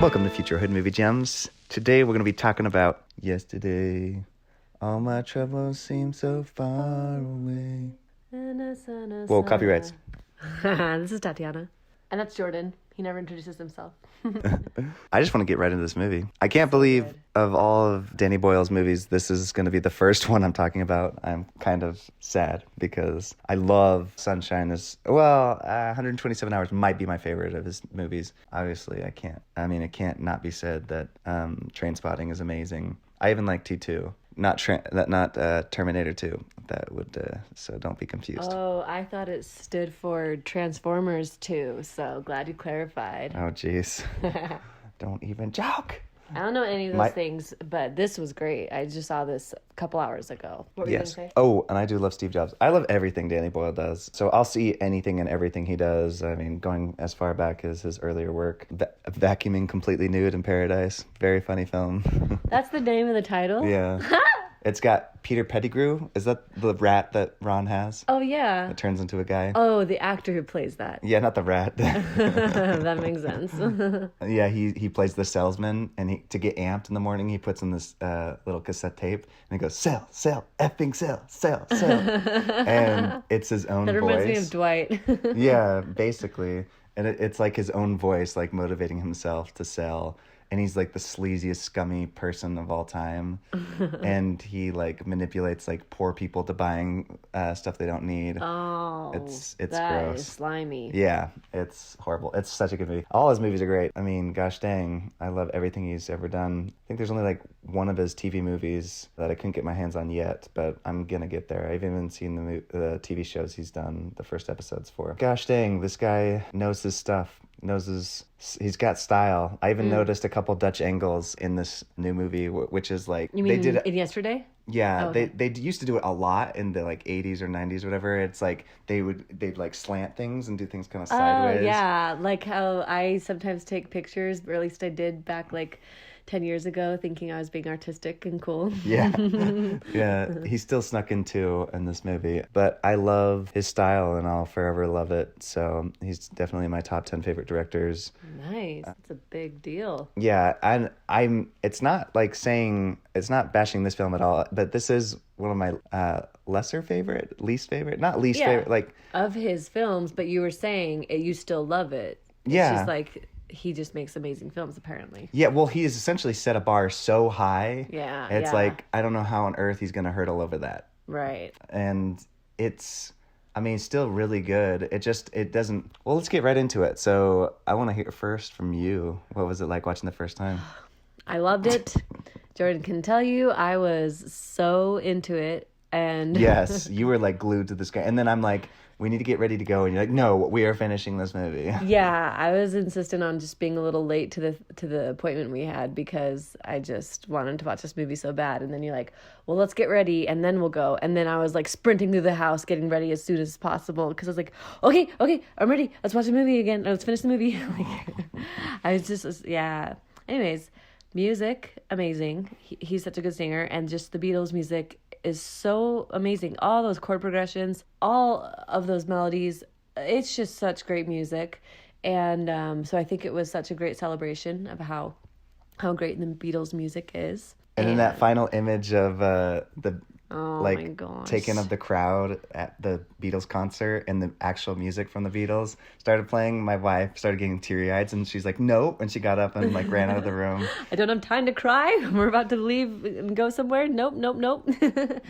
Welcome to Future Hood Movie Gems. Today we're going to be talking about yesterday. All my troubles seem so far away. Whoa, copyrights. This is Tatiana. And that's Jordan. He never introduces himself. I just want to get right into this movie. I can't believe of all of Danny Boyle's movies, this is going to be the first one I'm talking about. I'm kind of sad because I love Sunshine. 127 Hours might be my favorite of his movies. Obviously, it can't not be said that Trainspotting is amazing. I even like T2. Not Terminator 2. That would so don't be confused. Oh, I thought it stood for Transformers 2, so glad you clarified. Oh, jeez. Don't even joke. I don't know any of those things, but this was great. I just saw this a couple hours ago. What were you going to say? Oh, and I do love Steve Jobs. I love everything Danny Boyle does. So I'll see anything and everything he does. I mean, going as far back as his earlier work. Vacuuming Completely Nude in Paradise. Very funny film. That's the name of the title? Yeah. It's got Peter Pettigrew. Is that the rat that Ron has? Oh, yeah. That turns into a guy. Oh, the actor who plays that. Yeah, not the rat. That makes sense. Yeah, he plays the salesman, and to get amped in the morning, he puts in this little cassette tape, and he goes, sell, effing sell. And it's his own voice. That reminds me of Dwight. Yeah, basically. And it's like his own voice, like motivating himself to sell. And he's like the sleaziest, scummy person of all time. And he like manipulates like poor people to buying stuff they don't need. Oh, it's that gross. Is slimy. Yeah, it's horrible. It's such a good movie. All his movies are great. I mean, gosh dang, I love everything he's ever done. I think there's only like one of his TV movies that I couldn't get my hands on yet, but I'm gonna get there. I've even seen the TV shows he's done the first episodes for. Gosh dang, this guy knows his stuff. He's got style. I even noticed a couple Dutch angles in this new movie, which is like you mean in Yesterday? Yeah, oh, okay. they used to do it a lot in the like 80s or 90s or whatever. It's like they'd like slant things and do things kind of sideways. Oh yeah, like how I sometimes take pictures, or at least I did back like 10 years ago, thinking I was being artistic and cool. Yeah. Yeah. He still snuck in too in this movie. But I love his style and I'll forever love it. So he's definitely my top 10 favorite directors. Nice. That's a big deal. Yeah. And it's not bashing this film at all, but this is one of my least favorite, not least favorite, like of his films, but you were saying you still love it. It's just like he just makes amazing films, apparently. Yeah, well, he has essentially set a bar so high. Yeah, it's like, I don't know how on earth he's going to hurdle over that. Right. And still really good. It doesn't... Well, let's get right into it. So I want to hear first from you. What was it like watching the first time? I loved it. Jordan can tell you, I was so into it. And yes, you were like glued to this guy. And then I'm like, we need to get ready to go, and you're like, no, we are finishing this movie. Yeah, I was insistent on just being a little late to the appointment we had because I just wanted to watch this movie so bad. And then you're like, well, let's get ready and then we'll go. And then I was like sprinting through the house getting ready as soon as possible because I was like, okay, I'm ready, let's watch the movie again, let's finish the movie. I was just, yeah. Anyways, music, amazing. He's such a good singer, and just the Beatles music is so amazing. All those chord progressions, all of those melodies, it's just such great music. And so I think it was such a great celebration of how great the Beatles music is. And then that final image of the my gosh, taking of the crowd at the Beatles concert and the actual music from the Beatles started playing. My wife started getting teary-eyed, and she's like, "Nope!" And she got up and like ran out of the room. I don't have time to cry. We're about to leave and go somewhere. Nope.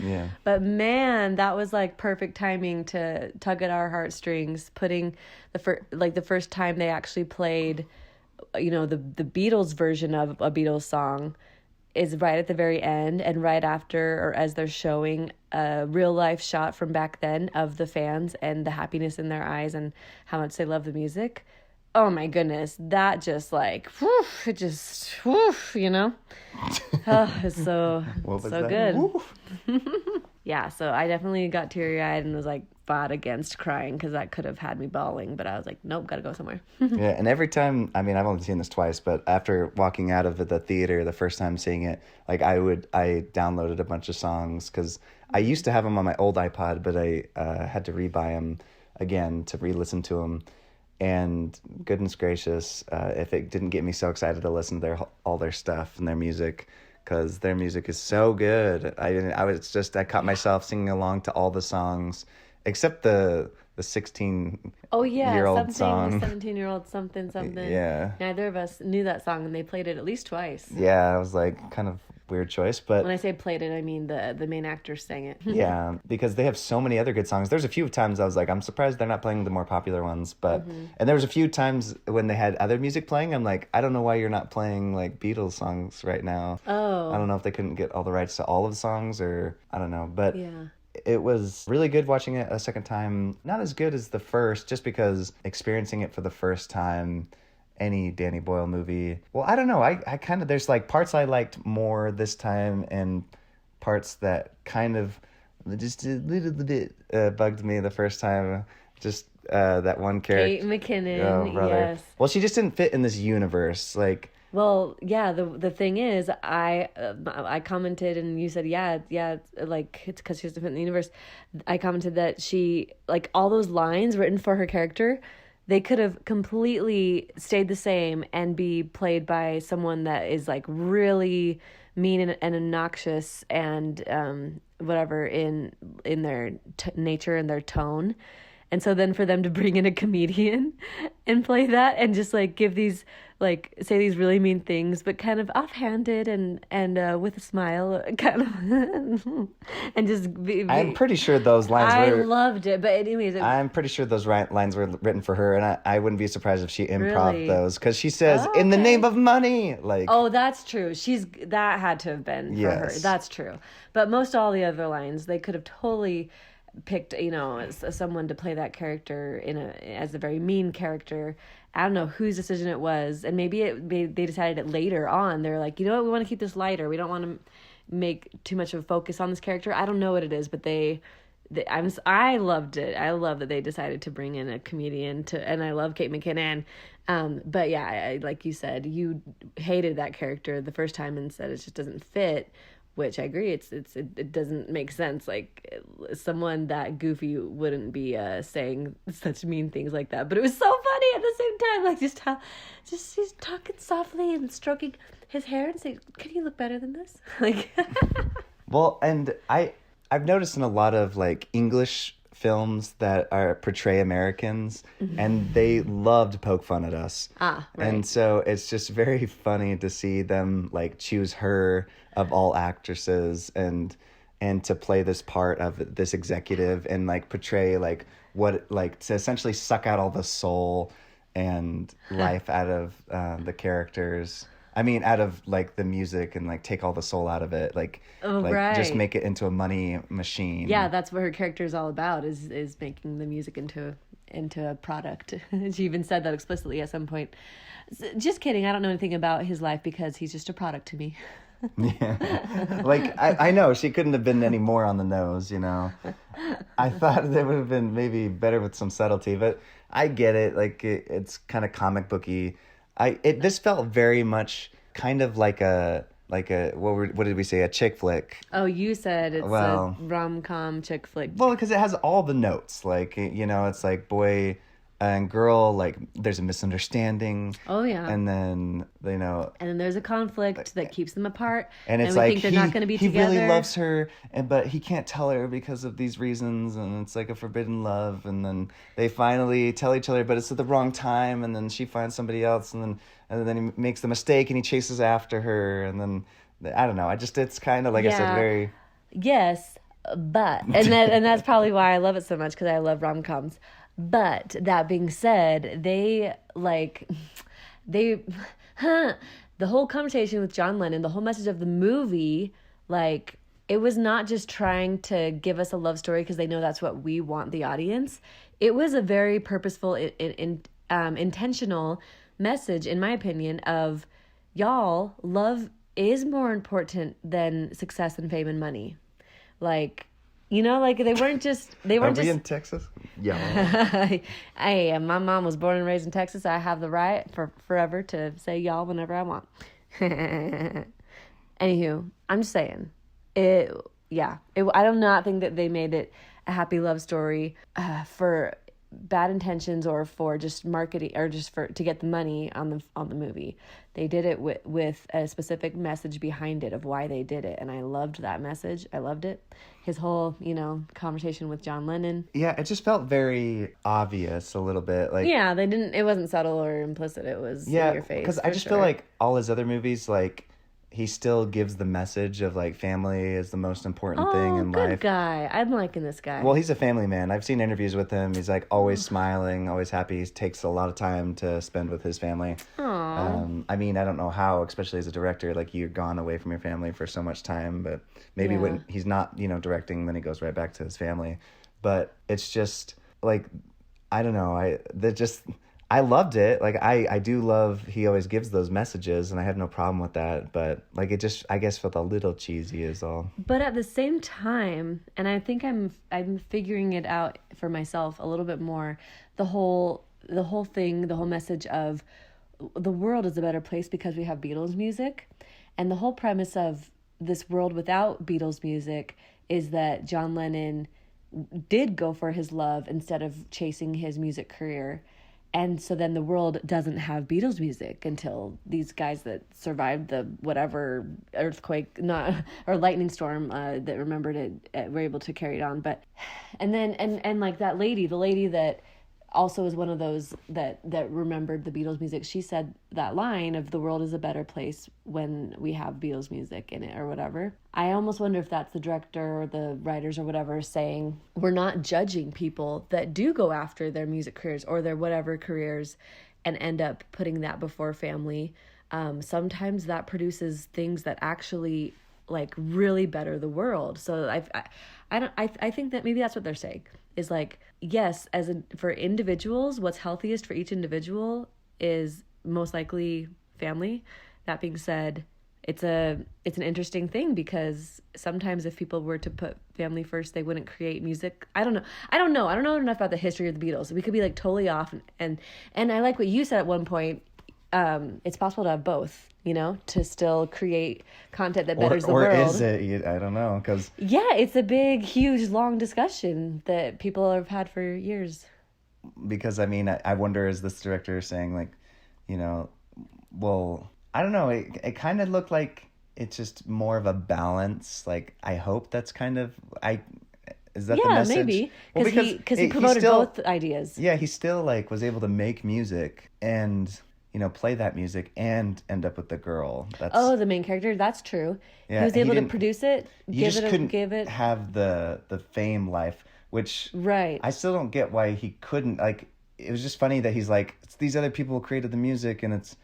Yeah. But man, that was like perfect timing to tug at our heartstrings. Putting the first time they actually played, the Beatles version of a Beatles song is right at the very end, and right after, or as they're showing a real life shot from back then of the fans and the happiness in their eyes and how much they love the music. Oh my goodness, that just like, whew, it just, whew, it's so good. Yeah, so I definitely got teary-eyed and was like fought against crying because that could have had me bawling, but I was like, nope, gotta go somewhere. Yeah, and every time, I've only seen this twice, but after walking out of the theater the first time seeing it, like I downloaded a bunch of songs because I used to have them on my old iPod, but I had to rebuy them again to re-listen to them. And goodness gracious, if it didn't get me so excited to listen to all their stuff and their music, because their music is so good. I caught myself singing along to all the songs except the 16 year old song. 17-year-old something. Yeah. Neither of us knew that song, and they played it at least twice. Yeah, I was like, kind of weird choice, but when I say played it, I mean the main actor sang it. Yeah, because they have so many other good songs. There's a few times I was like, I'm surprised they're not playing the more popular ones, but and there was a few times when they had other music playing, I'm like, I don't know why you're not playing like Beatles songs right now. Oh. I don't know if they couldn't get all the rights to all of the songs, or I don't know, but yeah. It was really good watching it a second time. Not as good as the first, just because experiencing it for the first time, any Danny Boyle movie. Well, I don't know. I kind of, there's like parts I liked more this time and parts that kind of just a little bit bugged me the first time. Just that one character. Kate McKinnon, yes. Well, she just didn't fit in this universe. Like, well, yeah, the thing is, I commented, and you said, yeah, like, it's because she's different in the universe. I commented that she, like, all those lines written for her character, they could have completely stayed the same and be played by someone that is, like, really mean and obnoxious and whatever in their nature and their tone. And so then for them to bring in a comedian and play that and just like give these, like, say these really mean things, but kind of offhanded and with a smile, kind of, and just be I'm pretty sure those lines I loved it, but anyways. I'm pretty sure those lines were written for her, and I wouldn't be surprised if she improv those, because she says, in the name of money, like. Oh, that's true. That had to have been for her. That's true. But most all the other lines, they could have totally picked, as someone to play that character as a very mean character. I don't know whose decision it was, and maybe they decided it later on. They're like, you know what, we want to keep this lighter. We don't want to make too much of a focus on this character. I don't know what it is, but I loved it. I love that they decided to bring in a comedian and I love Kate McKinnon. But yeah, like you said, you hated that character the first time and said it just doesn't fit. Which I agree, it doesn't make sense. Like, someone that goofy wouldn't be saying such mean things like that. But it was so funny at the same time. Like, just he's talking softly and stroking his hair and saying, "Can you look better than this?" Like, well, and I've noticed in a lot of like English films that portray Americans, and they love to poke fun at us. Right. And so it's just very funny to see them like choose her of all actresses and to play this part of this executive and like portray like what, like, to essentially suck out all the soul and life out of the characters. I mean, out of like the music, and like take all the soul out of it, like just make it into a money machine. Yeah, that's what her character is all about, is making the music into a product. She even said that explicitly at some point. Just kidding. I don't know anything about his life because he's just a product to me. Yeah, like I know she couldn't have been any more on the nose. I thought they would have been maybe better with some subtlety, but I get it. Like it's kind of comic booky. This felt very much kind of like a what did we say, a chick flick? Oh, you said it's a rom-com chick flick. Well, because it has all the notes, like it's like boy and girl, like there's a misunderstanding. Oh yeah. And then and then there's a conflict that keeps them apart, and it's we like think they're not going to be he together. He really loves her, but he can't tell her because of these reasons, and it's like a forbidden love. And then they finally tell each other, but it's at the wrong time, and then she finds somebody else, and then he makes the mistake and he chases after her, and then I don't know. It's kind of like I said, very. Yes, but and that's probably why I love it so much, because I love rom-coms. But that being said, the whole conversation with John Lennon, the whole message of the movie, like, it was not just trying to give us a love story because they know that's what we want the audience. It was a very purposeful, intentional message, in my opinion, of, y'all, love is more important than success and fame and money. Like, like they weren't just. Are we in Texas? Yeah. Hey, my mom was born and raised in Texas. I have the right for forever to say y'all whenever I want. Anywho, I'm just saying. I do not think that they made it a happy love story for bad intentions or for just marketing or just for to get the money on the movie. They did it with a specific message behind it of why they did it, and I loved that message. I loved it. His whole, conversation with John Lennon. Yeah, it just felt very obvious a little bit. Like, yeah, it wasn't subtle or implicit. It was in your face. Because I just feel like all his other movies, like, he still gives the message of, like, family is the most important thing in life. Good guy. I'm liking this guy. Well, he's a family man. I've seen interviews with him. He's, like, always smiling, always happy. He takes a lot of time to spend with his family. I mean, I don't know how, especially as a director, like, you're gone away from your family for so much time, but maybe when he's not, directing, then he goes right back to his family. But it's just, like, I don't know. I loved it. Like, I do love, he always gives those messages, and I have no problem with that. But, like, it just, I guess, felt a little cheesy is all. But at the same time, and I think I'm figuring it out for myself a little bit more, the whole thing, the whole message of the world is a better place because we have Beatles music. And the whole premise of this world without Beatles music is that John Lennon did go for his love instead of chasing his music career. And so then the world doesn't have Beatles music until these guys that survived the whatever earthquake, or lightning storm that remembered it, were able to carry it on. But, and then, and like that lady, the lady that also is one of those that remembered the Beatles music, she said that line of the world is a better place when we have Beatles music in it or whatever. I almost wonder if that's the director or the writers or whatever saying we're not judging people that do go after their music careers or their whatever careers and end up putting that before family. Sometimes that produces things that actually like really better the world. So I think that maybe that's what they're saying is like, yes, for individuals, what's healthiest for each individual is most likely family. That being said, it's an interesting thing because sometimes if people were to put family first, they wouldn't create music. I don't know. I don't know enough about the history of the Beatles. We could be like totally off. And I like what you said at one point. It's possible to have both, to still create content that betters the world. Or is it? I don't know. Yeah, it's a big, huge, long discussion that people have had for years. Because, I mean, I wonder, is this director saying, like, well, I don't know. It kind of looked like it's just more of a balance. Like, I hope that's kind of... Is that the message? Yeah, maybe. Well, because he promoted both ideas. Yeah, he still, like, was able to make music and... play that music and end up with the girl. The main character. That's true. Yeah, he was able to produce it. Couldn't have the fame life, which right. I still don't get why he couldn't. Like, it was just funny that he's like, it's these other people who created the music, and it's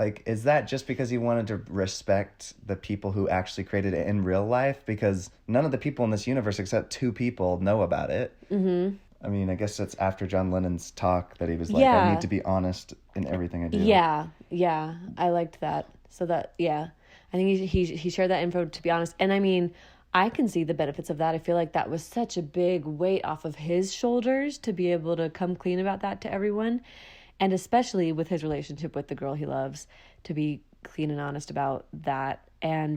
like, is that just because he wanted to respect the people who actually created it in real life? Because none of the people in this universe, except 2 people, know about it. Mm-hmm. I mean, I guess that's after John Lennon's talk that he was like, I need to be honest in everything I do. Yeah. I liked that. So that, I think he shared that info, to be honest. And I mean, I can see the benefits of that. I feel like that was such a big weight off of his shoulders to be able to come clean about that to everyone. And especially with his relationship with the girl he loves, to be clean and honest about that. And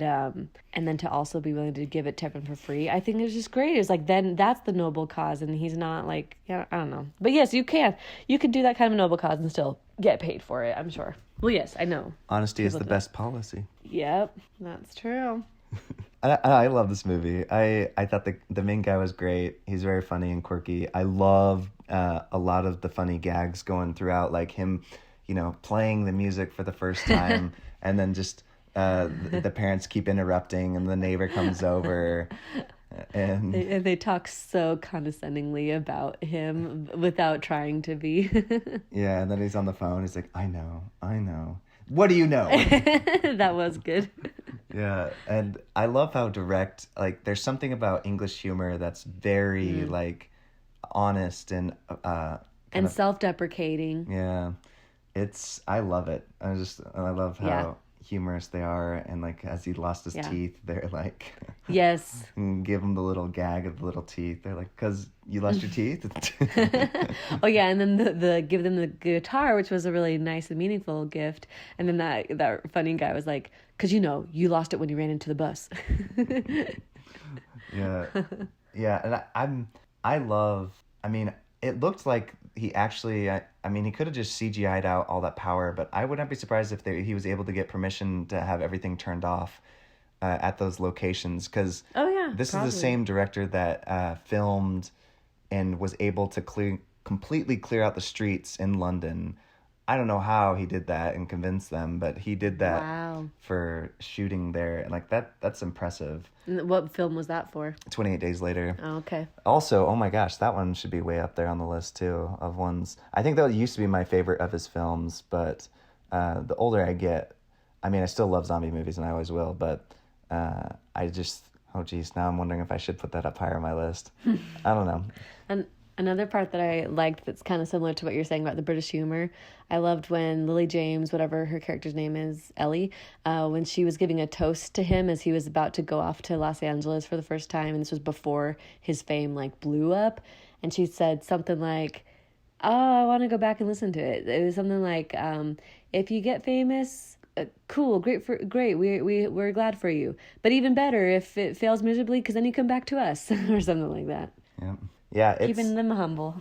then to also be willing to give it to everyone for free. I think it's just great. It's like, then that's the noble cause, and he's not like, I don't know. But yes, you can do that kind of noble cause and still get paid for it, I'm sure. Well, yes, I know. Honesty is the best policy. Yep, that's true. I love this movie. I thought the main guy was great. He's very funny and quirky. I love a lot of the funny gags going throughout, like him, playing the music for the first time, and then just... the parents keep interrupting, and the neighbor comes over, and they talk so condescendingly about him without trying to be. Yeah, and then he's on the phone. He's like, I know. What do you know? That was good. Yeah, and I love how direct. Like, there's something about English humor that's very like honest and self-deprecating. Yeah, I love it. I love how humorous they are, and like as he lost his teeth, they're like, yes, give him the little gag of the little teeth. They're like, because you lost your teeth. Oh yeah, and then the give them the guitar, which was a really nice and meaningful gift. And then that funny guy was like, because you lost it when you ran into the bus. Yeah, and I love. I mean, it looked like he actually, I mean, he could have just CGI'd out all that power, but I would not be surprised if he was able to get permission to have everything turned off at those locations, because Oh yeah, this probably. is the same director that filmed and was able to completely clear out the streets in London. I don't know how he did that and convinced them, but he did that Wow. for shooting there. And like that's impressive. And what film was that for? 28 Days Later. Oh, okay. Also, oh my gosh, that one should be way up there on the list too of ones. I think that used to be my favorite of his films, but the older I get, I mean, I still love zombie movies and I always will, but I just, oh geez, now I'm wondering if I should put that up higher on my list. I don't know. And another part that I liked that's kind of similar to what you're saying about the British humor, I loved when Lily James, whatever her character's name is, Ellie, when she was giving a toast to him as he was about to go off to Los Angeles for the first time, and this was before his fame like blew up, and she said something like, "Oh, I want to go back and listen to it." It was something like, "If you get famous, cool, great, we're glad for you. But even better if it fails miserably, because then you come back to us," or something like that. Yeah. Yeah, it's, Keeping them humble.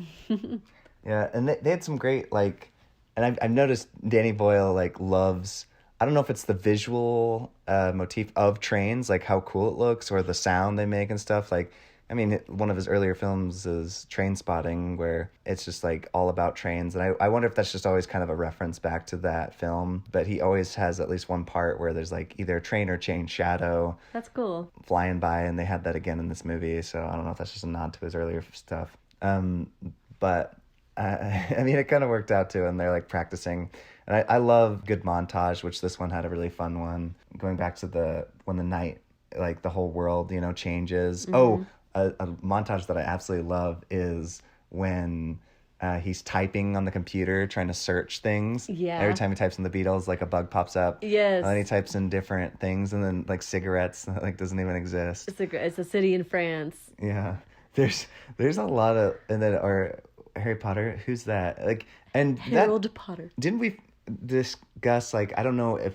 yeah, and they had some great, like, and I've noticed Danny Boyle, like, loves, I don't know if it's the visual motif of trains, like how cool it looks, or the sound they make and stuff. Like, I mean, one of his earlier films is Train Spotting, where it's just, like, all about trains. And I wonder if that's just always kind of a reference back to that film. But he always has at least one part where there's, like, either a train or chain shadow That's cool. flying by, and they had that again in this movie. So I don't know if that's just a nod to his earlier stuff. But I mean, it kind of worked out too, and they're like practicing. And I love good montage, which this one had a really fun one. Going back to when the night, like the whole world, changes. Mm-hmm. Oh, a montage that I absolutely love is when he's typing on the computer, trying to search things. Yeah. Every time he types in the Beatles, like a bug pops up. Yes. And then he types in different things, and then like cigarettes, like doesn't even exist. It's a city in France. Yeah. There's a lot of, and then, or Harry Potter, who's that? Like, and Harold Potter. Didn't we discuss, like, I don't know if,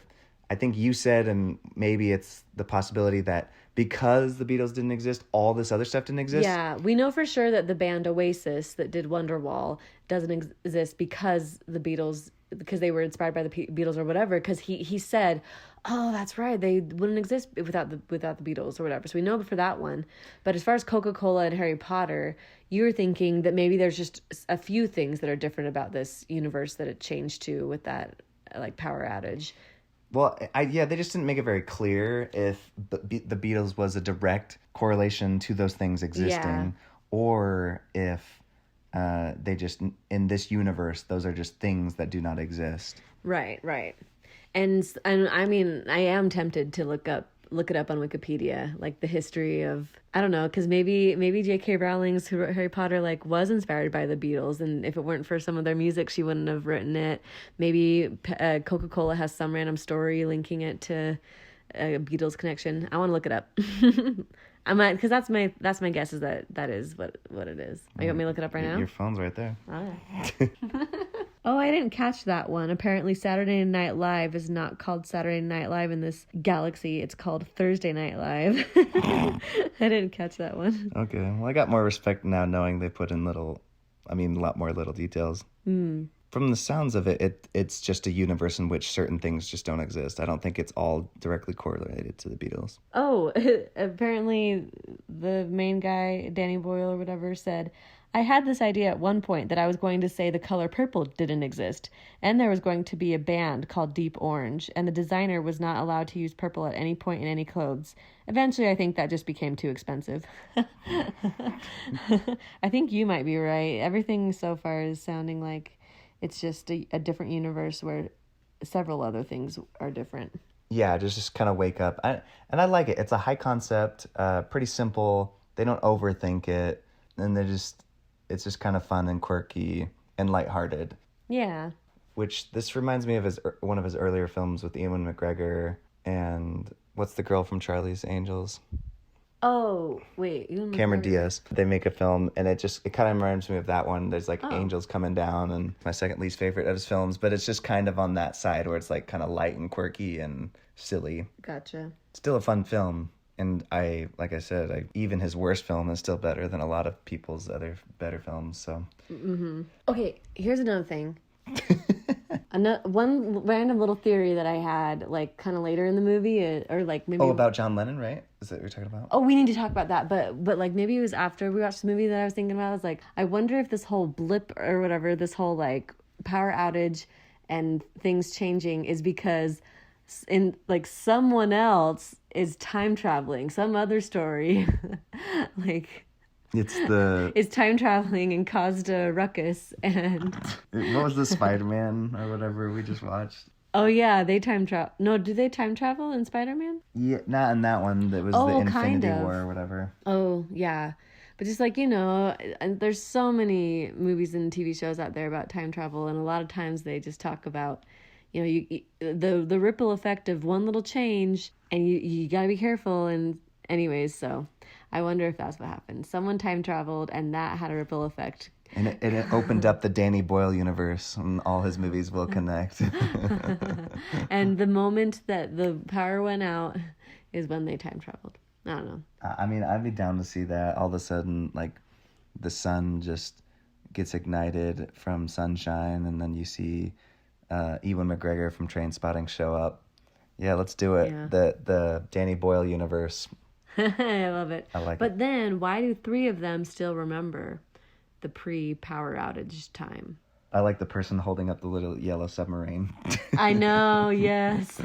I think you said, and maybe it's the possibility that because the Beatles didn't exist, all this other stuff didn't exist? Yeah, we know for sure that the band Oasis that did Wonderwall doesn't exist because they were inspired by the Beatles or whatever, because he said, oh, that's right, they wouldn't exist without the Beatles or whatever. So we know for that one. But as far as Coca-Cola and Harry Potter, you're thinking that maybe there's just a few things that are different about this universe that it changed to with that like power outage. Well, they just didn't make it very clear if the Beatles was a direct correlation to those things existing, or if they just, in this universe, those are just things that do not exist. Right. And I mean, I am tempted to look it up on Wikipedia, like the history of, I don't know, because maybe J.K. Rowling's who wrote Harry Potter like was inspired by the Beatles, and if it weren't for some of their music, she wouldn't have written it. Maybe Coca-Cola has some random story linking it to a Beatles connection. I want to look it up. I might, because that's my guess is that is what it is. You want me to look it up right now? Your phone's right there. All right. Oh, I didn't catch that one. Apparently Saturday Night Live is not called Saturday Night Live in this galaxy. It's called Thursday Night Live. I didn't catch that one. Okay. Well, I got more respect now knowing they put in a lot more little details. From the sounds of it, it's just a universe in which certain things just don't exist. I don't think it's all directly correlated to the Beatles. Oh, apparently the main guy, Danny Boyle or whatever, said, I had this idea at one point that I was going to say the color purple didn't exist, and there was going to be a band called Deep Orange, and the designer was not allowed to use purple at any point in any clothes. Eventually, I think that just became too expensive. I think you might be right. Everything so far is sounding like it's just a different universe where several other things are different. Yeah, just kind of wake up. And I like it. It's a high concept, pretty simple. They don't overthink it, and it's just kind of fun and quirky and lighthearted. Yeah. Which this reminds me of one of his earlier films with Ewan McGregor and what's the girl from Charlie's Angels? Oh, wait. Cameron Diaz. They make a film, and it kind of reminds me of that one. There's like angels coming down, and my second least favorite of his films, but it's just kind of on that side where it's like kind of light and quirky and silly. Gotcha. Still a fun film And like I said, even his worst film is still better than a lot of people's other better films. So, Okay, here's another thing. One random little theory that I had, like, kind of later in the movie, or like maybe... Oh, about John Lennon, right? Is that what you're talking about? Oh, we need to talk about that, but like maybe it was after we watched the movie that I was thinking about. I was like, I wonder if this whole blip or whatever, this whole like power outage and things changing is because in like someone else is time traveling, some other story, like is time traveling and caused a ruckus. And what was the Spider-Man or whatever we just watched? oh yeah, they time travel. No, do they time travel in Spider-Man? Yeah, not in that one. That was the Infinity War or whatever. Oh yeah, but just like, and there's so many movies and TV shows out there about time travel, and a lot of times they just talk about, the ripple effect of one little change, and you gotta be careful. And anyways, so I wonder if that's what happened. Someone time traveled, and that had a ripple effect. And it opened up the Danny Boyle universe, and all his movies will connect. And the moment that the power went out is when they time traveled. I don't know. I mean, I'd be down to see that. All of a sudden, like, the sun just gets ignited from sunshine, and then you see Ewan McGregor from Trainspotting show up. Yeah, let's do it. Yeah. The Danny Boyle universe. I love it. I like it. But then, why do 3 of them still remember the pre-power outage time? I like the person holding up the little yellow submarine. I know, yes.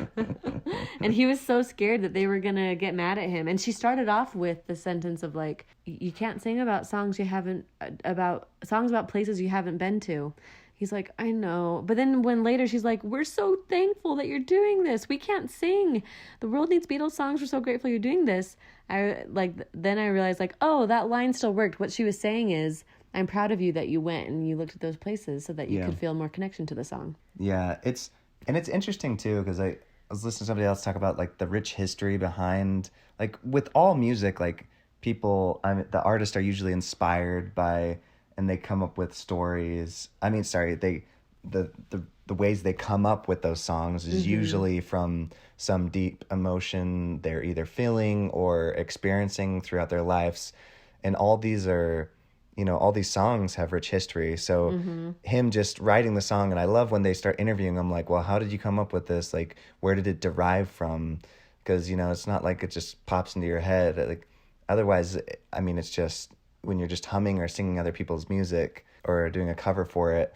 And he was so scared that they were going to get mad at him. And she started off with the sentence of like, you can't sing about songs about places you haven't been to. He's like, I know. But then when later she's like, we're so thankful that you're doing this. We can't sing. The world needs Beatles songs. We're so grateful you're doing this. Then I realized like, oh, that line still worked. What she was saying is, I'm proud of you that you went and you looked at those places so that you could feel more connection to the song. Yeah, it's interesting too, because I was listening to somebody else talk about like the rich history behind, like with all music, like the artists are usually inspired by, and they come up with stories. The ways they come up with those songs is usually from some deep emotion they're either feeling or experiencing throughout their lives. And all these songs have rich history. So him just writing the song, and I love when they start interviewing him, like, well, how did you come up with this? Like, where did it derive from? Because, it's not like it just pops into your head. Like, otherwise, I mean, it's just when you're just humming or singing other people's music or doing a cover for it,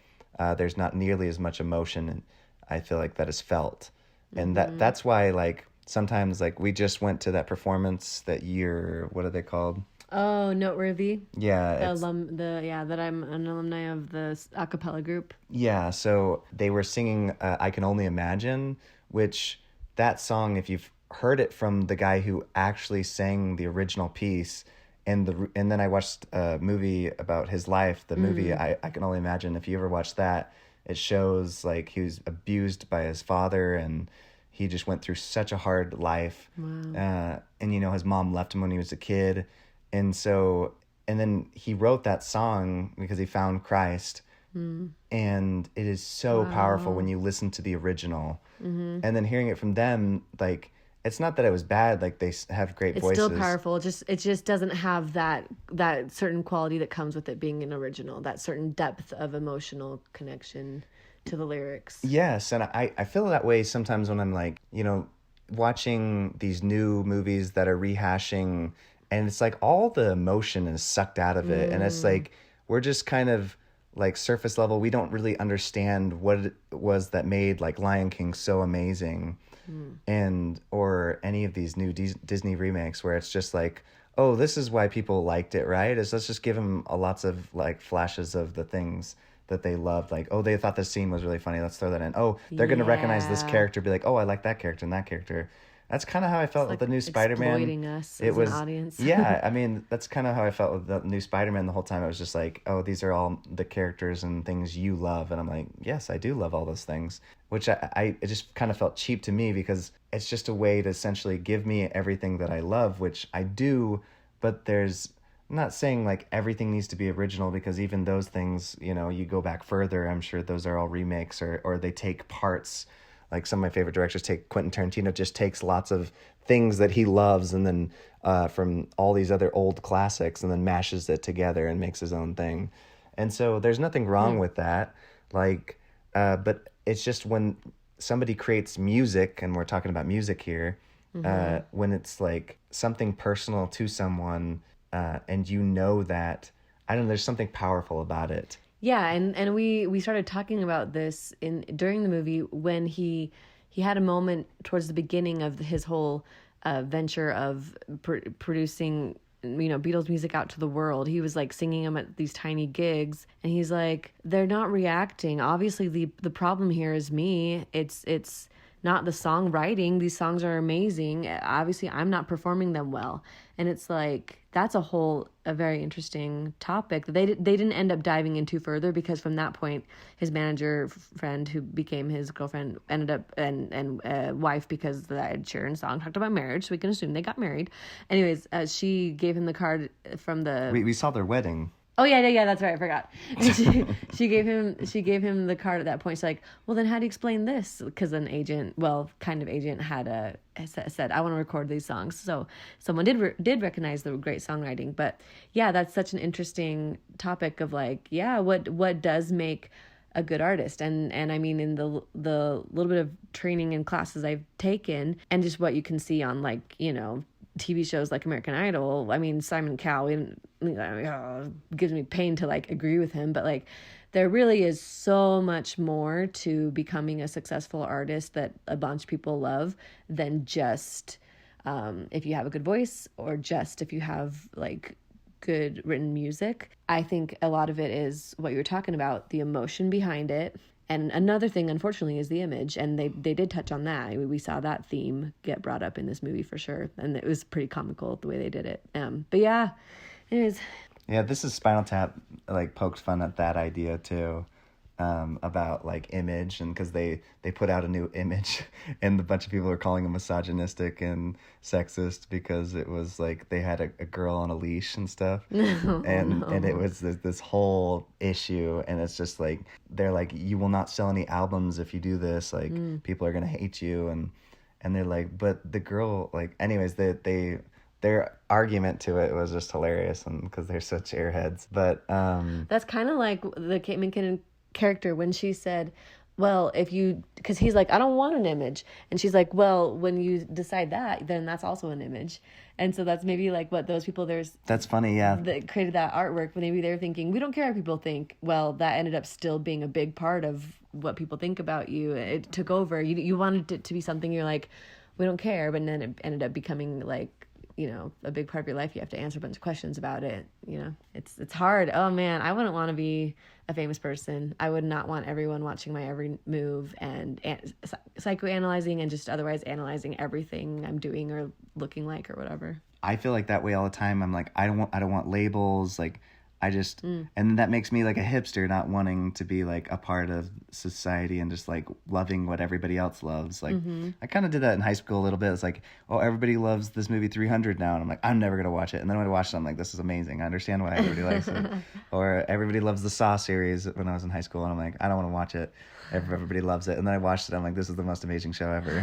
there's not nearly as much emotion, I feel like, that is felt. And that's why, like, sometimes, like, we just went to that performance that year. What are they called? Oh, Noteworthy. Yeah. That I'm an alumni of the a cappella group. Yeah, so they were singing I Can Only Imagine, which that song, if you've heard it from the guy who actually sang the original piece, and then I watched a movie about his life, the movie I Can Only Imagine. If you ever watch that, it shows like he was abused by his father, and he just went through such a hard life. Wow. And his mom left him when he was a kid. And then he wrote that song because he found Christ. And it is so powerful when you listen to the original. And then hearing it from them, like, it's not that it was bad, like, they have great voices. It's still powerful. It just doesn't have that certain quality that comes with it being an original, that certain depth of emotional connection to the lyrics. Yes, and I feel that way sometimes when I'm like, watching these new movies that are rehashing, and it's like all the emotion is sucked out of it. And it's like, we're just kind of like surface level. We don't really understand what it was that made like Lion King so amazing. Or any of these new Disney remakes where it's just like, oh, this is why people liked it, right? Let's just give them lots of like flashes of the things that they loved. Like, oh, they thought this scene was really funny. Let's throw that in. Oh, they're going to recognize this character, be like, oh, I like that character and that character. That's kind of how I felt with the new Spider-Man. Exploiting us as an audience. Yeah, I mean, that's kind of how I felt with the new Spider-Man the whole time. It was just like, oh, these are all the characters and things you love. And I'm like, yes, I do love all those things. Which it just kind of felt cheap to me, because it's just a way to essentially give me everything that I love, which I do. But I'm not saying like everything needs to be original, because even those things, you go back further, I'm sure those are all remakes or they take parts like some of my favorite directors take, Quentin Tarantino just takes lots of things that he loves and then from all these other old classics and then mashes it together and makes his own thing. And so there's nothing wrong with that. Like, but it's just when somebody creates music, and we're talking about music here, when it's like something personal to someone, and you know that, I don't know, there's something powerful about it. Yeah, and we started talking about this during the movie when he had a moment towards the beginning of his whole venture of producing, you know, Beatles music out to the world. He was like singing them at these tiny gigs, and he's like, they're not reacting. Obviously the problem here is me. It's not the songwriting. These songs are amazing. Obviously I'm not performing them well. And it's like, that's a very interesting topic that they didn't end up diving into further, because from that point his manager friend, who became his girlfriend, ended up and wife, because the Ed Sheeran song talked about marriage, so we can assume they got married. Anyways, she gave him the card from the... We saw their wedding. Oh yeah, that's right. I forgot. And she gave him the card at that point. She's like, well, then how do you explain this? Because an agent, had said, I want to record these songs. So someone did recognize the great songwriting. But yeah, that's such an interesting topic of like, yeah, what does make a good artist? And I mean, in the little bit of training and classes I've taken, and just what you can see on, like, you know, TV shows like American Idol. I mean, Simon Cowell, gives me pain to like agree with him, but like there really is so much more to becoming a successful artist that a bunch of people love than just if you have a good voice, or just if you have like good written music. I think a lot of it is what you were talking about, the emotion behind it. And another thing, unfortunately, is the image. And they did touch on that. We saw that theme get brought up in this movie for sure. And it was pretty comical the way they did it. But yeah, anyways. Yeah, this is Spinal Tap, like, poked fun at that idea, too, about, like, image. And because they put out a new image, and a bunch of people are calling it misogynistic and sexist because it was, like, they had a girl on a leash and stuff. And it was this whole issue. And it's just, like, they're like, you will not sell any albums if you do this. Like, people are going to hate you. And they're like, but the girl, like, anyways, their argument to it was just hilarious, and because they're such airheads. But that's kind of like the Kate McKinnon character when she said, well, because he's like, I don't want an image, and she's like, well, when you decide that, then that's also an image. And so that's maybe like what those people that's funny, yeah, that created that artwork, but maybe they're thinking, we don't care what people think. Well, that ended up still being a big part of what people think about you. It took over. You wanted it to be something you're like, we don't care, but then it ended up becoming like, you know, a big part of your life. You have to answer a bunch of questions about it. You know, it's hard. Oh man, I wouldn't want to be a famous person. I would not want everyone watching my every move and psychoanalyzing and just otherwise analyzing everything I'm doing or looking like or whatever. I feel like that way all the time. I'm like, I don't want labels. Like, I just, and that makes me like a hipster, not wanting to be like a part of society and just like loving what everybody else loves. Like, I kind of did that in high school a little bit. It's like, oh, everybody loves this movie 300 now. And I'm like, I'm never going to watch it. And then when I watched it, I'm like, this is amazing. I understand why everybody likes it. Or everybody loves the Saw series when I was in high school. And I'm like, I don't want to watch it. Everybody loves it. And then I watched it. I'm like, this is the most amazing show ever.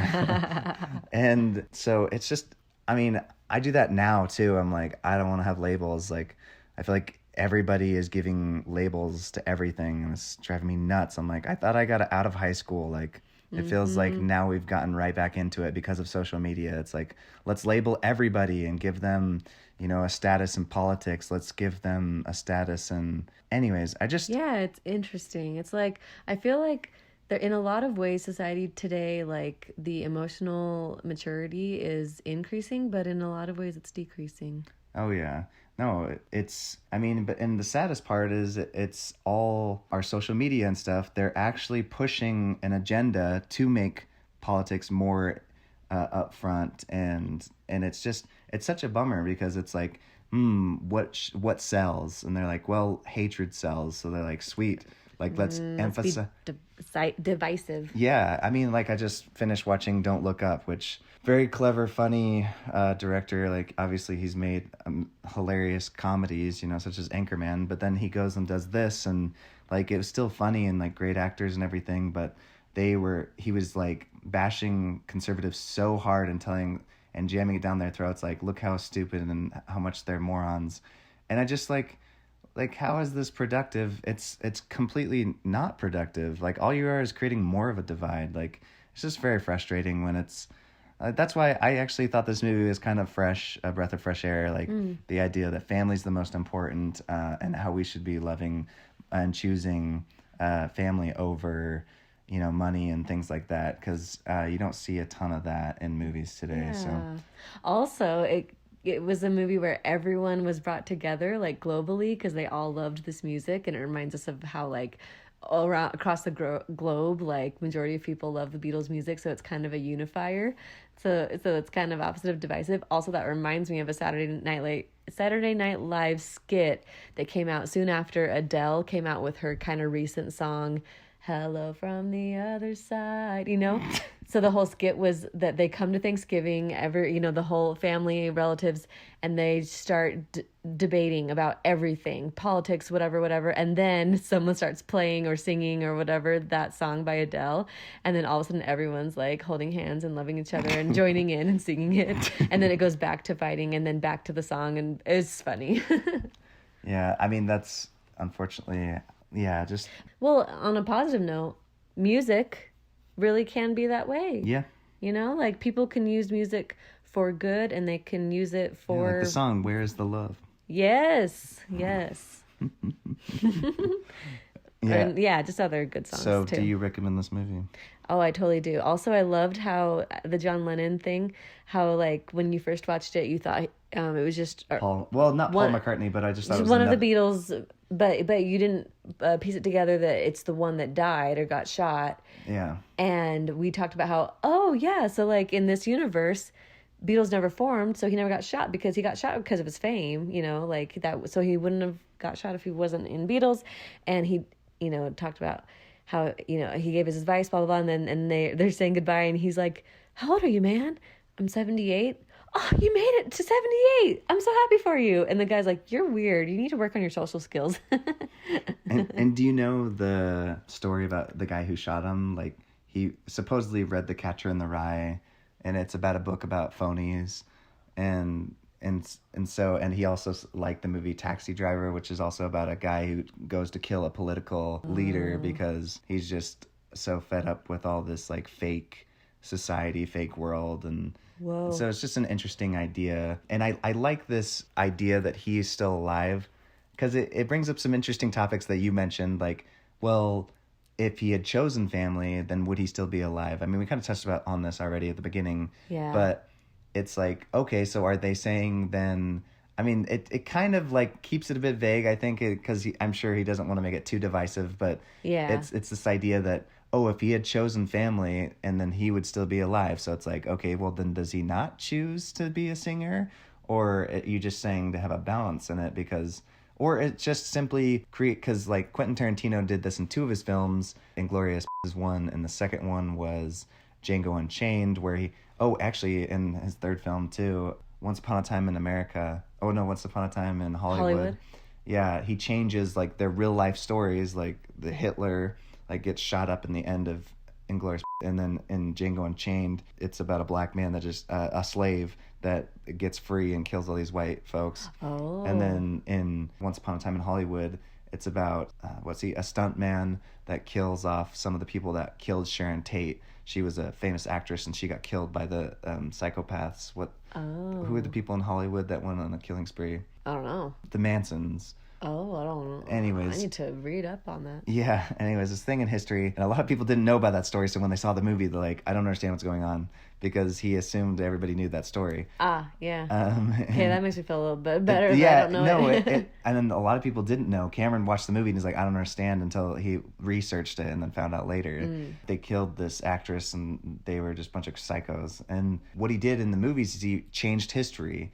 And so it's just, I mean, I do that now too. I'm like, I don't want to have labels. Like, I feel like everybody is giving labels to everything, and it's driving me nuts. I'm like, I thought I got out of high school. Like, it feels like now we've gotten right back into it because of social media. It's like, let's label everybody and give them, you know, a status in politics. Let's give them a status. And anyways, yeah, it's interesting. It's like, I feel like there, in a lot of ways, society today, like the emotional maturity is increasing, but in a lot of ways it's decreasing. Oh yeah. No, but the saddest part is it's all our social media and stuff. They're actually pushing an agenda to make politics more upfront, and it's such a bummer, because it's like, what sells? And they're like, well, hatred sells. So they're like, sweet, like, let's emphasize. Divisive. Yeah, I mean, like, I just finished watching Don't Look Up, which very clever, funny director. Like, obviously he's made hilarious comedies, you know, such as Anchorman, but then he goes and does this, and like, it was still funny and like great actors and everything, but he was like bashing conservatives so hard and jamming it down their throats, like, look how stupid and how much they're morons. And I just like how is this productive? It's completely not productive. Like, all you are is creating more of a divide. Like, it's just very frustrating when it's that's why I actually thought this movie was kind of fresh, a breath of fresh air. Like, the idea that family's the most important, and how we should be loving and choosing family over, money and things like that. Because you don't see a ton of that in movies today. Yeah. So Also, it was a movie where everyone was brought together, like, globally, because they all loved this music, and it reminds us of how, like, all around across the globe, like, majority of people love the Beatles music, so it's kind of a unifier. So it's kind of opposite of divisive. Also, that reminds me of a Saturday Night Live skit that came out soon after Adele came out with her kind of recent song, "Hello from the Other Side," So the whole skit was that they come to Thanksgiving, the whole family, relatives, and they start debating about everything, politics, whatever. And then someone starts playing or singing or whatever that song by Adele. And then all of a sudden everyone's like holding hands and loving each other and joining in and singing it. And then it goes back to fighting and then back to the song. And it's funny. yeah, I mean, that's unfortunately, yeah, just. Well, on a positive note, music really can be that way. Yeah. Like, people can use music for good, and they can use it for... like the song, "Where is the Love?" Yes. Yeah. Just other good songs, so, too. do you recommend this movie? Oh, I totally do. Also, I loved how the John Lennon thing, how, like, when you first watched it, you thought it was just... Paul McCartney, but I just thought it was one of the Beatles, but you didn't piece it together that it's the one that died or got shot. Yeah. And we talked about how, so, like, in this universe, Beatles never formed, so he never got shot because he got shot because of his fame, like that. So he wouldn't have got shot if he wasn't in Beatles. And he, talked about how, he gave his advice, blah, blah, blah. And then they're saying goodbye. And he's like, "How old are you, man?" "I'm 78. "Oh, you made it to 78. I'm so happy for you." And the guy's like, "You're weird. You need to work on your social skills." and do you know the story about the guy who shot him? Like, he supposedly read The Catcher in the Rye, and it's about a book about phonies, and he also liked the movie Taxi Driver, which is also about a guy who goes to kill a political leader because he's just so fed up with all this, like, fake society, fake world. And Whoa. so it's just an interesting idea. And I like this idea that he is still alive, because it brings up some interesting topics that you mentioned, like, well, if he had chosen family, then would he still be alive? I mean, we kind of touched on this already at the beginning. Yeah. But it's like, okay, so are they saying then... I mean, it kind of, like, keeps it a bit vague, I think, because I'm sure he doesn't want to make it too divisive, but yeah, it's this idea that, if he had chosen family, and then he would still be alive. So it's like, okay, well, then does he not choose to be a singer? Or are you just saying to have a balance in it because... Or it just simply create... Because, like, Quentin Tarantino did this in 2 of his films. Inglourious is one, and the second one was Django Unchained, where he... Oh, actually, in his 3rd film, too, Once Upon a Time in America... Oh, no, Once Upon a Time in Hollywood. Yeah, he changes, like, their real-life stories, like, the Hitler, like, gets shot up in the end of Inglourious... And then in Django Unchained, it's about a black man that just... a slave that gets free and kills all these white folks. Oh. And then in Once Upon a Time in Hollywood, it's about, a stunt man that kills off some of the people that killed Sharon Tate. She was a famous actress, and she got killed by the psychopaths. Who are the people in Hollywood that went on a killing spree? I don't know. The Mansons. Oh, I don't know. Anyways. I need to read up on that. Yeah, anyways, this thing in history, and a lot of people didn't know about that story, so when they saw the movie, they're like, I don't understand what's going on, because he assumed everybody knew that story. Yeah. Okay, that makes me feel a little bit better. Yeah, I don't know and then a lot of people didn't know. Cameron watched the movie, and he's like, I don't understand, until he researched it and then found out later. They killed this actress, and they were just a bunch of psychos. And what he did in the movies is he changed history.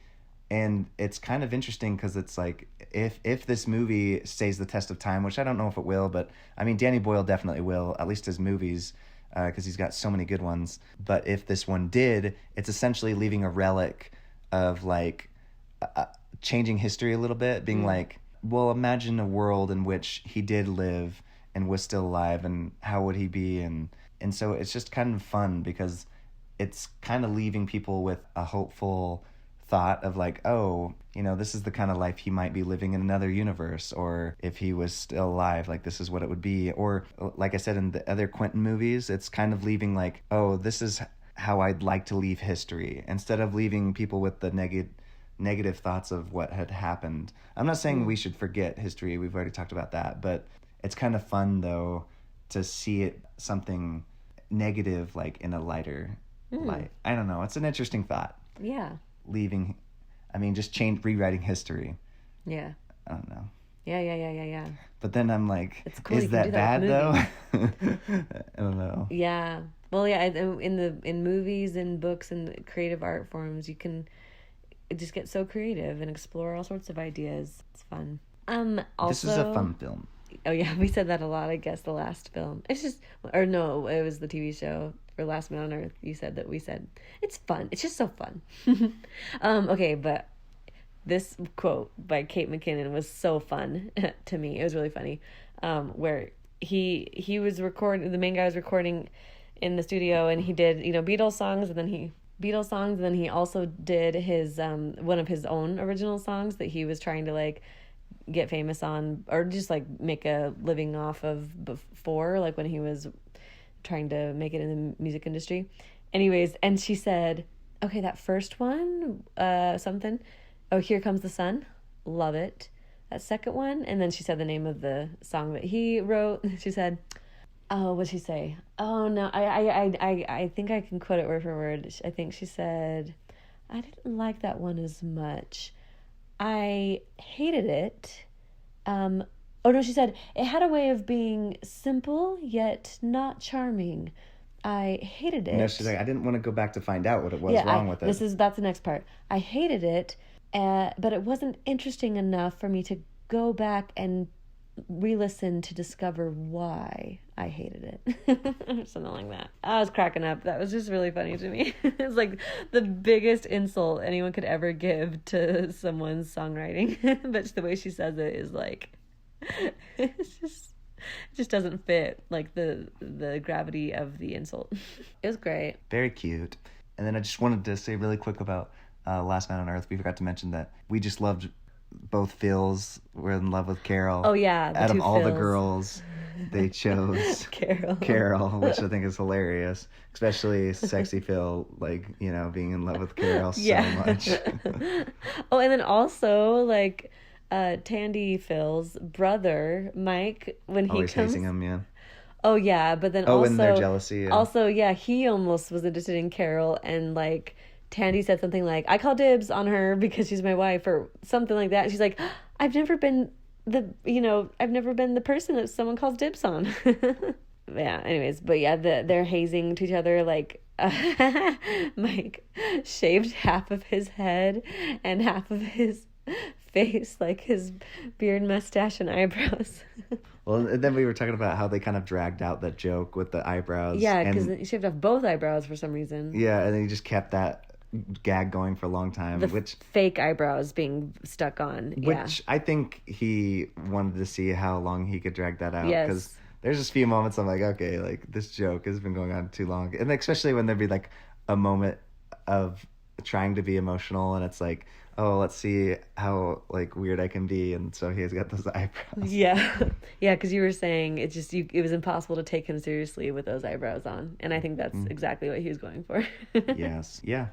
And it's kind of interesting because it's like, if this movie stays the test of time, which I don't know if it will, but I mean, Danny Boyle definitely will, at least his movies, because he's got so many good ones. But if this one did, it's essentially leaving a relic of, like, changing history a little bit, being like, well, imagine a world in which he did live and was still alive, and how would he be? And And so it's just kind of fun because it's kind of leaving people with a hopeful thought of like, oh, you know, this is the kind of life he might be living in another universe, or if he was still alive, like this is what it would be. Or like I said in the other Quentin movies, it's kind of leaving like, oh, this is how I'd like to leave history, instead of leaving people with the negative thoughts of what had happened. I'm not saying we should forget history, we've already talked about that, but it's kind of fun though to see it something negative like in a lighter light. I don't know, it's an interesting thought. Yeah. Just rewriting history. Yeah. I don't know. Yeah. But then I'm like, it's cool, is that bad though? I don't know. Yeah. Well, yeah, in movies and books and creative art forms, you can just get so creative and explore all sorts of ideas. It's fun. Also, this is a fun film. Oh yeah, we said that a lot, I guess, the last film. It's just, or no, it was the TV show for Last Man on Earth. You said that we said, it's fun. It's just so fun. Okay, but this quote by Kate McKinnon was so fun to me. It was really funny. Where he was recording, the main guy was recording in the studio, and he did, Beatles songs, and then he also did his one of his own original songs that he was trying to like get famous on, or just like make a living off of before, like when he was trying to make it in the music industry. Anyways, and she said, okay, that first one, something, oh, Here Comes the Sun, love it. That second one, and then she said the name of the song that he wrote. She said, oh, what'd she say? Oh no, I think I can quote it word for word. I think she said, I didn't like that one as much. I hated it. Oh no, she said, it had a way of being simple yet not charming. I hated it. No, she's like, I didn't want to go back to find out what it was wrong with it. That's the next part. I hated it, but it wasn't interesting enough for me to go back and re-listen to discover why I hated it. Something like that. I was cracking up. That was just really funny to me. It's like the biggest insult anyone could ever give to someone's songwriting. But the way she says it is like, it just doesn't fit like the gravity of the insult. It was great. Very cute. And then I just wanted to say really quick about Last Man on Earth. We forgot to mention that we just loved both Phils. Were in love with Carol. Oh yeah, out of all Phils. The girls, they chose Carol, which I think is hilarious. Especially sexy Phil, like, being in love with Carol so much. Oh, and then also like Tandy Phil's brother Mike, when he always comes, hazing him, yeah. Oh yeah, but then also and their jealousy. Yeah. Also, yeah, he almost was interested in Carol, and like Tandy said something like, I call dibs on her because she's my wife, or something like that. And she's like, I've never been the person that someone calls dibs on. Yeah, anyways, but yeah, they're hazing to each other, like Mike shaved half of his head and half of his face, like his beard, mustache, and eyebrows. Well, and then we were talking about how they kind of dragged out that joke with the eyebrows. Yeah, because he shaved off both eyebrows for some reason. Yeah, and then he just kept that gag going for a long time, which fake eyebrows being stuck on. Which I think he wanted to see how long he could drag that out. Yes. Because there's just a few moments I'm like, okay, like this joke has been going on too long, and especially when there'd be like a moment of trying to be emotional, and it's like, oh, let's see how like weird I can be, and so he's got those eyebrows. Yeah, because you were saying it was impossible to take him seriously with those eyebrows on, and I think that's exactly what he was going for. Yes, yeah.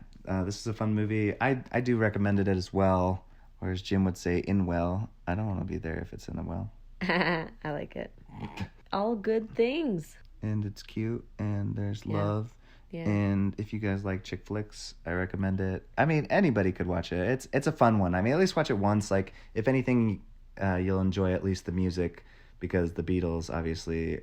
This is a fun movie. I do recommend it as well, or as Jim would say, in well. I don't want to be there if it's in a well. I like it. All good things. And it's cute, and there's love. Yeah. And if you guys like chick flicks, I recommend it. I mean, anybody could watch it. It's a fun one. I mean, at least watch it once. Like, if anything, you'll enjoy at least the music, because the Beatles, obviously,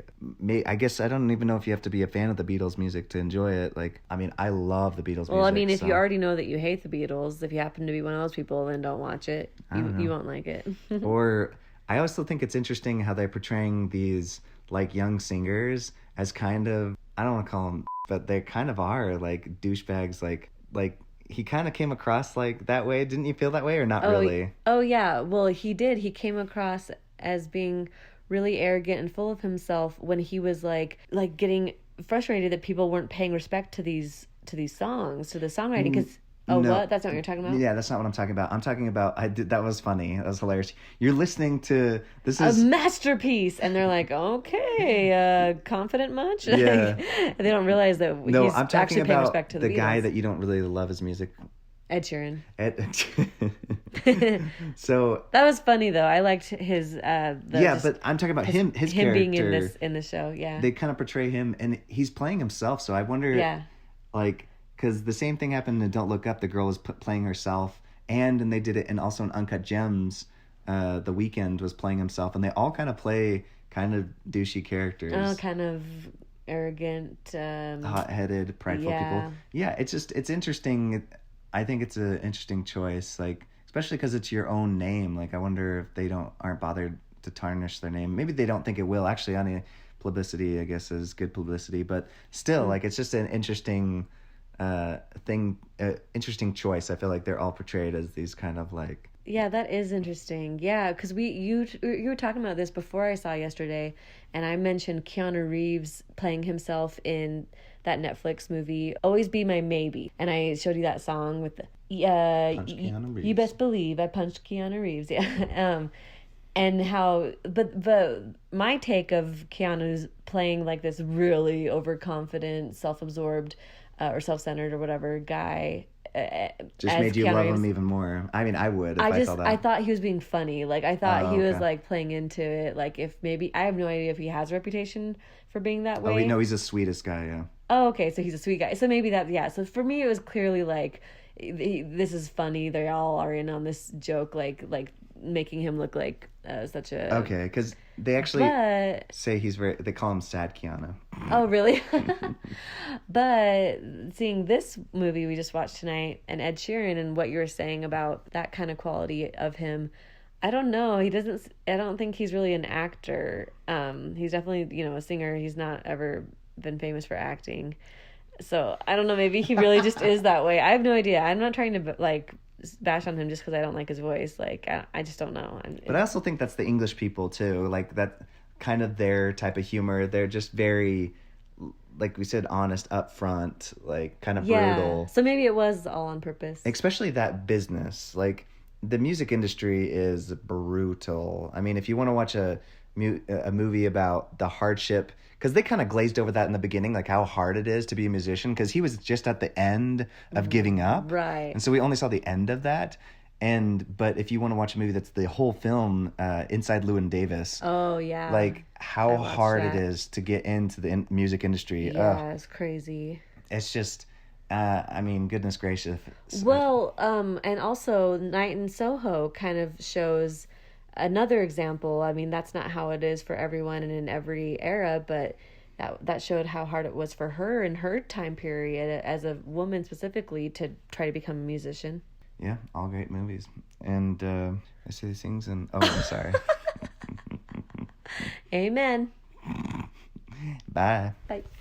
I guess I don't even know if you have to be a fan of the Beatles music to enjoy it. Like, I mean, I love the Beatles music. Well, I mean, if you already know that you hate the Beatles, if you happen to be one of those people, then don't watch it. You won't like it. Or I also think it's interesting how they're portraying these like young singers as kind of, I don't want to call them, but they kind of are like douchebags. Like he kind of came across like that way. Didn't you feel that way, or not really? Oh yeah. Well, he did. He came across as being really arrogant and full of himself when he was like getting frustrated that people weren't paying respect to these songs, to the songwriting, because No. what? That's not what you're talking about? Yeah, that's not what I'm talking about. I'm talking about that was funny. That was hilarious. You're listening to this A is masterpiece, and they're like, okay, confident much? Yeah. They don't realize that No, he's I'm talking actually paying about respect to the the guy Beatles. that you don't really love his music. Ed Sheeran. So That was funny though. I liked his but I'm talking about his him character. being in this show. Yeah. They kind of portray him, and he's playing himself. So I wonder, Yeah. like, because the same thing happened in Don't Look Up. The girl was playing herself, and they did it, and also in Uncut Gems, The Weeknd was playing himself, and they all kind of play kind of douchey characters. Oh, kind of arrogant, hot-headed, prideful people. Yeah, it's interesting. I think it's an interesting choice, like especially because it's your own name. Like I wonder if they aren't bothered to tarnish their name. Maybe they don't think it will. Actually, any publicity, I guess, is good publicity. But still, like it's just an interesting interesting choice. I feel like they're all portrayed as these kind of like. Yeah, that is interesting. Yeah, because you were talking about this before I saw yesterday, and I mentioned Keanu Reeves playing himself in that Netflix movie, Always Be My Maybe. And I showed you that song with Punch Keanu Reeves. You best believe I punched Keanu Reeves. Yeah. And how, but my take of Keanu's playing like this really overconfident, self-absorbed, or self-centered or whatever guy. Just made you love him even more. I mean, I would if I saw that. I thought he was being funny. Like, I thought he was, okay. like, playing into it. Like, if maybe... I have no idea if he has a reputation for being that way. Oh, we know he's the sweetest guy, yeah. Oh, okay, so he's a sweet guy. So maybe that... Yeah, so for me, it was clearly, like, this is funny. They all are in on this joke, like making him look like such a... Okay, because they actually say he's very... They call him Sad Keanu. Oh, really? But seeing this movie we just watched tonight, and Ed Sheeran, and what you were saying about that kind of quality of him, I don't know. I don't think he's really an actor. He's definitely, a singer. He's not ever been famous for acting. So I don't know. Maybe he really just is that way. I have no idea. I'm not trying to bash on him just because I don't like his voice. Like I just don't know. But I also think that's the English people too. Like that kind of their type of humor. They're just very, like we said, honest, upfront, like kind of brutal. So maybe it was all on purpose. Especially that business. Like the music industry is brutal. I mean, if you want to watch a movie about the hardship, because they kind of glazed over that in the beginning, like how hard it is to be a musician, because he was just at the end of giving up. Right. And so we only saw the end of that. But if you want to watch a movie that's the whole film, Inside Llewyn Davis. Oh, yeah. Like how hard it is to get into the music industry. Yeah, it's crazy. It's just, I mean, goodness gracious. Well, and also Night in Soho kind of shows another example. I mean, that's not how it is for everyone and in every era, but that showed how hard it was for her in her time period as a woman specifically to try to become a musician. Yeah, all great movies. And I say these things and... Oh, I'm sorry. Amen. Bye. Bye.